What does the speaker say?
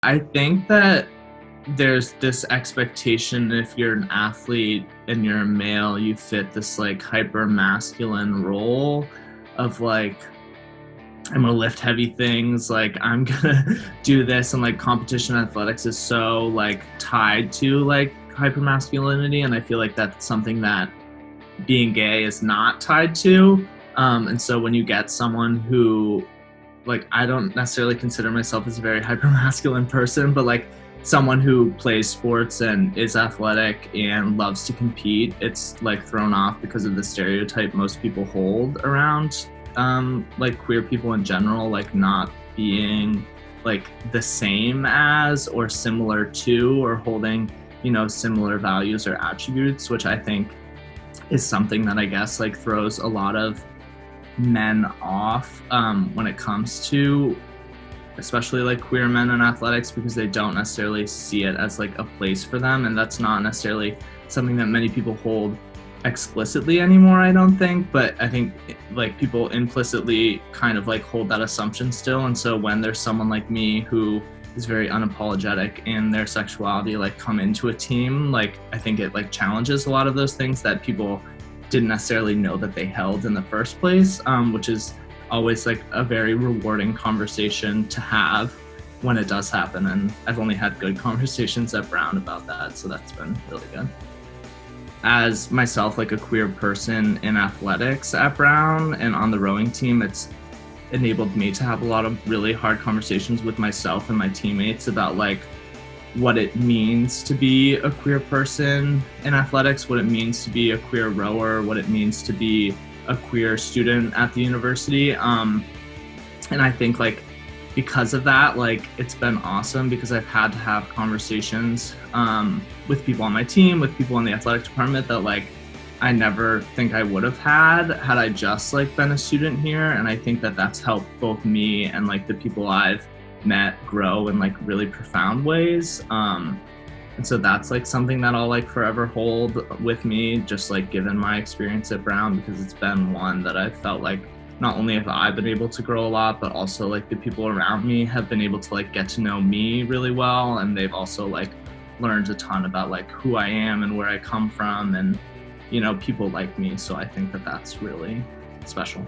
I think that there's this expectation if you're an athlete and you're a male, you fit this like hyper masculine role of like, I'm gonna lift heavy things, like I'm gonna do this, and like competition athletics is so like tied to like hyper masculinity, and I feel like that's something that being gay is not tied to. And so when you get someone who, like, I don't necessarily consider myself as a very hypermasculine person, but like someone who plays sports and is athletic and loves to compete, it's like thrown off because of the stereotype most people hold around like queer people in general, like not being like the same as or similar to or holding, similar values or attributes, which I think is something that I guess like throws a lot of men off when it comes to especially like queer men in athletics, because they don't necessarily see it as like a place for them, and that's not necessarily something that many people hold explicitly anymore, I don't think, but I think like people implicitly kind of like hold that assumption still. And so when there's someone like me who is very unapologetic in their sexuality like come into a team, like I think it like challenges a lot of those things that people didn't necessarily know that they held in the first place, which is always like a very rewarding conversation to have when it does happen. And I've only had good conversations at Brown about that, so that's been really good. As myself, like a queer person in athletics at Brown and on the rowing team, it's enabled me to have a lot of really hard conversations with myself and my teammates about like what it means to be a queer person in athletics, what it means to be a queer rower, what it means to be a queer student at the university. And I think like because of that, like it's been awesome because I've had to have conversations with people on my team, with people in the athletic department that like I never think I would have had I just like been a student here. And I think that that's helped both me and like the people I've met grow in like really profound ways. And so that's like something that I'll like forever hold with me, just like given my experience at Brown, because it's been one that I've felt like not only have I been able to grow a lot, but also like the people around me have been able to like get to know me really well. And they've also like learned a ton about like who I am and where I come from and, people like me. So I think that that's really special.